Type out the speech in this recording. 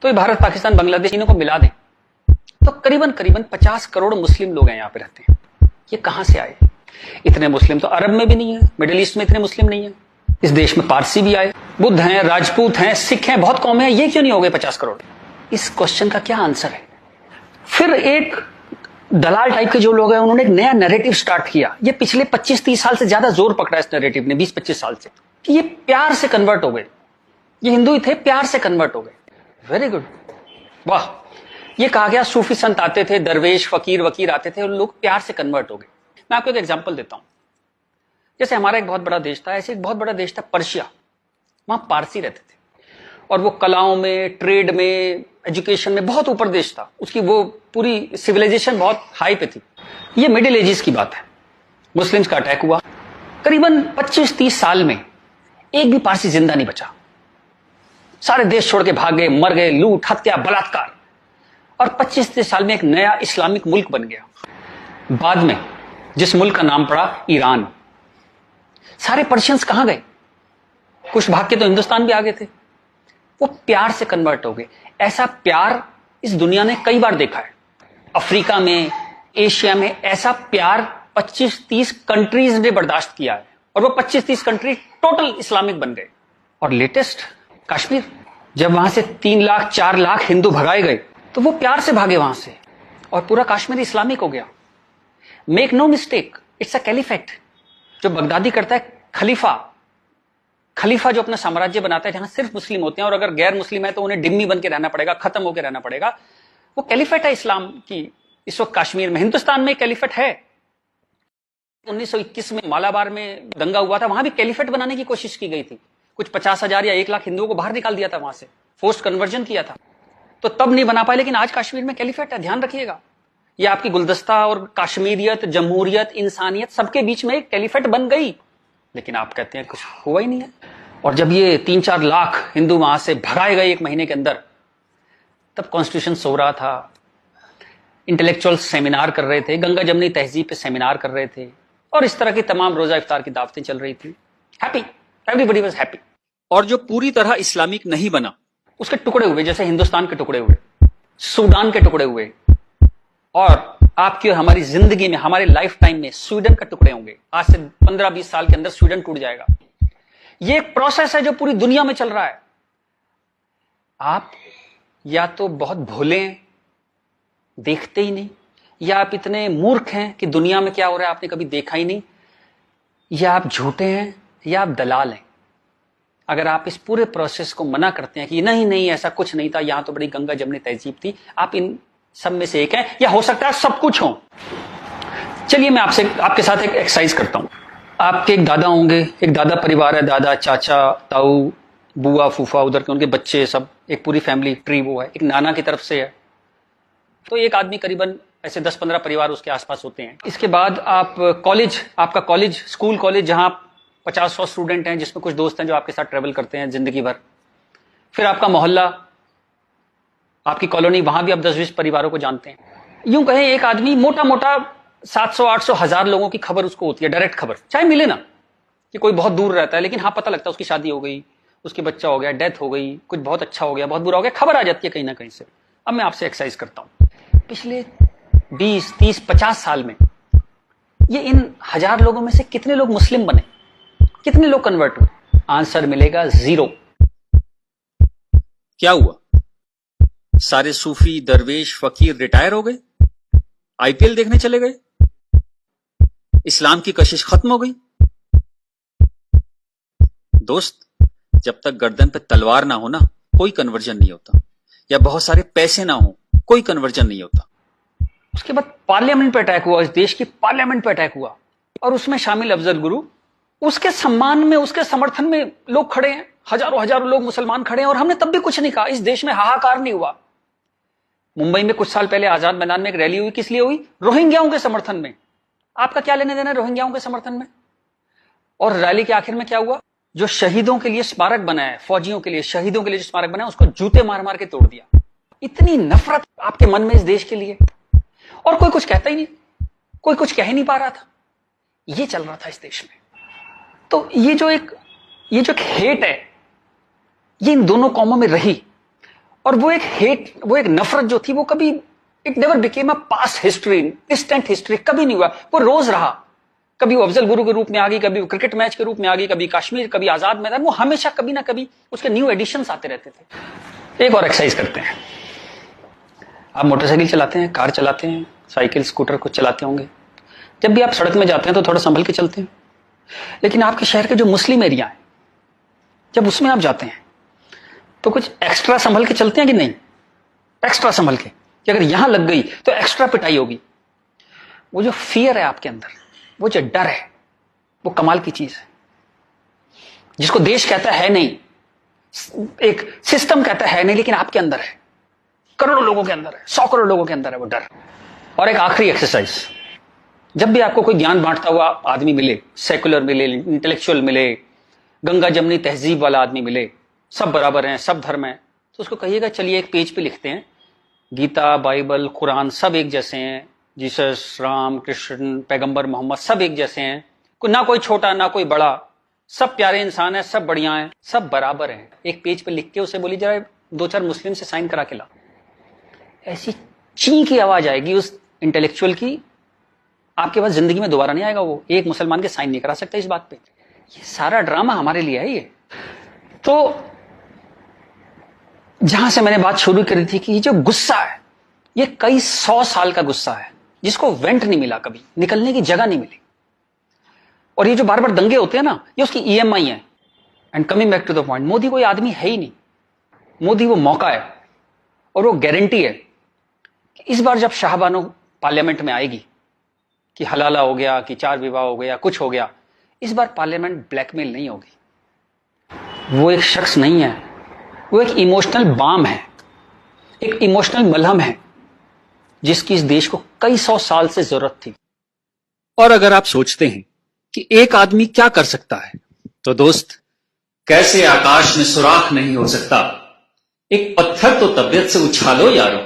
तो ये भारत, पाकिस्तान, बांग्लादेश इनको मिला दें तो करीबन करीबन 50 करोड़ मुस्लिम लोग हैं यहाँ पे रहते हैं। ये कहां से आए? इतने मुस्लिम तो अरब में भी नहीं है, मिडिल ईस्ट में इतने मुस्लिम नहीं है। इस देश में पारसी भी आए, बुद्ध हैं, राजपूत हैं, सिख हैं, बहुत कौमें हैं, ये क्यों नहीं हो गए 50 करोड़? इस क्वेश्चन का क्या आंसर है? फिर एक दलाल टाइप के जो लोग हैं उन्होंने एक नया नैरेटिव स्टार्ट किया। ये पिछले 25-30 साल से ज्यादा जोर पकड़ा इस नैरेटिव ने, 20-25 साल से, कि ये प्यार से कन्वर्ट हो गए। ये हिंदू ही थे, प्यार से कन्वर्ट हो गए। वेरी गुड, वाह। ये कहा गया सूफी संत आते थे, दरवेश, फकीर, वकीर आते थे और लोग प्यार से कन्वर्ट हो गए। मैं आपको एक एग्जांपल देता हूं। जैसे हमारा एक बहुत बड़ा देश था, ऐसे एक बहुत बड़ा देश था पर्शिया। वहां पारसी रहते थे और वो कलाओं में, ट्रेड में, एजुकेशन में बहुत ऊपर देश था। उसकी वो पूरी सिविलाइजेशन बहुत हाई पे थी। ये मिडिल एजेस की बात है। मुस्लिम्स का अटैक हुआ, करीबन 25-30 साल में एक भी पारसी जिंदा नहीं बचा। सारे देश छोड़ के भाग गए, मर गए, लूट, हत्या, बलात्कार। और 25-30 साल में एक नया इस्लामिक मुल्क बन गया। बाद में जिस मुल्क का नाम पड़ा ईरान। सारे पर्शियंस कहां गए? कुछ भाग के तो हिंदुस्तान भी आ गए थे। वो प्यार से कन्वर्ट हो गए। ऐसा प्यार इस दुनिया ने कई बार देखा है। अफ्रीका में, एशिया में ऐसा प्यार 25-30 कंट्रीज ने बर्दाश्त किया है और वो 25-30 कंट्री टोटल इस्लामिक बन गए। और लेटेस्ट कश्मीर, जब वहां से 3 लाख 4 लाख हिंदू भगाए गए तो वो प्यार से भागे वहां से और पूरा कश्मीर इस्लामिक हो गया। Make no mistake, it's a caliphate. जो बगदादी करता है खलीफा जो अपना साम्राज्य बनाता है जहां सिर्फ मुस्लिम होते हैं और अगर गैर मुस्लिम है तो उन्हें डिम्मी बन के रहना पड़ेगा, खत्म होकर रहना पड़ेगा। वो कैलिफेट है इस्लाम की। इस वक्त कश्मीर में, हिंदुस्तान में कैलिफेट है। 1921 में मालाबार में दंगा हुआ था, वहां भी कैलिफेट बनाने की कोशिश की गई थी। कुछ 50,000 या 1 लाख हिंदुओं को बाहर निकाल दिया था वहां से, फोर्स्ड कन्वर्जन किया था। तो तब नहीं बना पाए, लेकिन आज कश्मीर में कैलिफेट है, ध्यान रखिएगा। ये आपकी गुलदस्ता और कश्मीरियत, जमहूरियत, इंसानियत सबके बीच में एक कैलिफेट बन गई। लेकिन आप कहते हैं कुछ हुआ ही नहीं है। और जब ये 3-4 लाख हिंदू वहां से भगाए गए 1 महीने के अंदर, तब कॉन्स्टिट्यूशन सो रहा था, इंटेलेक्चुअल सेमिनार कर रहे थे, गंगा जमनी तहजीब पे सेमिनार कर रहे थे और इस तरह की तमाम रोजा इफ्तार की दावतें चल रही थी। Happy, everybody was happy. और जो पूरी तरह इस्लामिक नहीं बना, उसके टुकड़े हुए, जैसे हिंदुस्तान के टुकड़े हुए, सूडान के टुकड़े हुए और आपकी और हमारी जिंदगी में, हमारे लाइफ टाइम में स्वीडन का टुकड़े होंगे। आज से 15-20 साल के अंदर स्वीडन टूट जाएगा। ये एक प्रोसेस है जो पूरी दुनिया में चल रहा है। आप या तो बहुत भोले हैं, देखते ही नहीं, या आप इतने मूर्ख हैं कि दुनिया में क्या हो रहा है आपने कभी देखा ही नहीं, या आप झूठे हैं, या आप दलाल हैं। अगर आप इस पूरे प्रोसेस को मना करते हैं कि नहीं नहीं ऐसा कुछ नहीं था, यहां तो बड़ी गंगा जमनी तहजीब थी, आप इन सब में से एक है, या हो सकता है सब कुछ हो। चलिए मैं आपके साथ एक एक्सरसाइज करता हूं। आपके एक दादा होंगे, एक दादा परिवार है, दादा, चाचा, ताऊ, बुआ, फूफा, उधर के उनके बच्चे, सब एक पूरी फैमिली ट्री वो है। एक नाना की तरफ से है, तो एक आदमी करीबन ऐसे 10-15 परिवार उसके आसपास होते हैं। इसके बाद आप कॉलेज, आपका कॉलेज, स्कूल कॉलेज, जहां 50-100 स्टूडेंट हैं, जिसमें कुछ दोस्त हैं जो आपके साथ ट्रेवल करते हैं जिंदगी भर। फिर आपका मोहल्ला, आपकी कॉलोनी, वहां भी आप 10-20 परिवारों को जानते हैं। यूं कहें एक आदमी मोटा मोटा 700-800 1000 लोगों की खबर उसको होती है, डायरेक्ट खबर, चाहे मिले ना कि कोई बहुत दूर रहता है, लेकिन हाँ पता लगता है उसकी शादी हो गई, उसके बच्चा हो गया, डेथ हो गई, कुछ बहुत अच्छा हो गया, बहुत बुरा हो गया, खबर आ जाती है कहीं ना कहीं से। अब मैं आपसे एक्सरसाइज करता हूं। पिछले 20, 30, 50 साल में ये इन 1000 लोगों में से कितने लोग मुस्लिम बने, कितने लोग कन्वर्ट हुए? आंसर मिलेगा 0। क्या हुआ? सारे सूफी, दरवेश, फकीर रिटायर हो गए, आईपीएल देखने चले गए, इस्लाम की कशिश खत्म हो गई। दोस्त, जब तक गर्दन पे तलवार ना हो ना, कोई कन्वर्जन नहीं होता, या बहुत सारे पैसे ना हो, कोई कन्वर्जन नहीं होता। उसके बाद पार्लियामेंट पे अटैक हुआ, इस देश की पार्लियामेंट पे अटैक हुआ और उसमें शामिल अफजल गुरु, उसके सम्मान में, उसके समर्थन में लोग खड़े हैं, हजारों लोग मुसलमान खड़े हैं और हमने तब भी कुछ नहीं कहा। इस देश में हाहाकार नहीं हुआ। मुंबई में कुछ साल पहले आजाद मैदान में एक रैली हुई, किस लिए हुई? रोहिंग्याओं के समर्थन में। आपका क्या लेने देना है रोहिंग्याओं के समर्थन में? और रैली के आखिर में क्या हुआ? जो शहीदों के लिए स्मारक बना है, फौजियों के लिए, शहीदों के लिए जो स्मारक बना है, उसको जूते मार मार के तोड़ दिया। इतनी नफरत आपके मन में इस देश के लिए, और कोई कुछ कहता ही नहीं, कोई कुछ कह ही नहीं पा रहा था। ये चल रहा था इस देश में। तो ये जो एक हेट है, ये इन दोनों कौमों में रही और वो एक नफरत जो थी वो कभी, it never became a past history, distant history, कभी नहीं हुआ, वो रोज रहा। कभी वो अफजल गुरु के रूप में आ गई, कभी वो क्रिकेट मैच के रूप में आ गई, कभी कश्मीर, कभी आजाद मैदान, वो हमेशा कभी ना कभी उसके न्यू एडिशंस आते रहते थे। एक और एक्सरसाइज करते हैं। आप मोटरसाइकिल चलाते हैं, कार चलाते हैं, साइकिल स्कूटर कुछ चलाते होंगे। जब भी आप सड़क में जाते हैं तो थोड़ा संभल के चलते हैं, लेकिन आपके शहर के जो मुस्लिम एरिया है, जब उसमें आप जाते हैं तो कुछ एक्स्ट्रा संभल के चलते हैं कि नहीं? एक्स्ट्रा संभल के, कि अगर यहां लग गई तो एक्स्ट्रा पिटाई होगी। वो जो फियर है आपके अंदर, वो जो डर है, वो कमाल की चीज है, जिसको देश कहता है नहीं, एक सिस्टम कहता है नहीं, लेकिन आपके अंदर है, करोड़ों लोगों के अंदर है, 100 करोड़ लोगों के अंदर है वो डर। और एक आखिरी एक्सरसाइज, जब भी आपको कोई ज्ञान बांटता हुआ आदमी मिले, सेकुलर मिले, इंटेलेक्चुअल मिले, गंगा जमनी तहजीब वाला आदमी मिले, सब बराबर हैं, सब धर्म है, तो उसको कहिएगा चलिए एक पेज पे लिखते हैं, गीता, बाइबल, कुरान सब एक जैसे हैं, जीसस, राम, कृष्ण, पैगंबर मोहम्मद सब एक जैसे हैं, ना कोई छोटा ना कोई बड़ा, सब प्यारे इंसान है, सब बढ़िया हैं, सब बराबर हैं। एक पेज पे लिख के उसे बोली जरा 2-4 मुस्लिम से साइन करा के ला। ऐसी ची की आवाज आएगी उस इंटेलेक्चुअल की, आपके पास जिंदगी में दोबारा नहीं आएगा वो। एक मुसलमान के साइन नहीं करा सकता इस बात पे। ये सारा ड्रामा हमारे लिए है। ये तो जहां से मैंने बात शुरू करी थी कि ये जो गुस्सा है, ये कई 100 साल का गुस्सा है, जिसको वेंट नहीं मिला, कभी निकलने की जगह नहीं मिली। और ये जो बार बार दंगे होते हैं ना, ये उसकी EMI है। And coming back to the point, Modi कोई आदमी है ही नहीं, मोदी वो मौका है और वो गारंटी है कि इस बार जब शाहबानो पार्लियामेंट में आएगी कि हलाला हो गया, कि 4 विवाह हो गया, कुछ हो गया, इस बार पार्लियामेंट ब्लैकमेल नहीं होगी। वो एक शख्स नहीं है, वो एक इमोशनल बाम है, एक इमोशनल मलहम है, जिसकी इस देश को कई 100 साल से जरूरत थी। और अगर आप सोचते हैं कि एक आदमी क्या कर सकता है, तो दोस्त, कैसे आकाश में सुराख नहीं हो सकता, एक पत्थर तो तबीयत से उछालो यारो।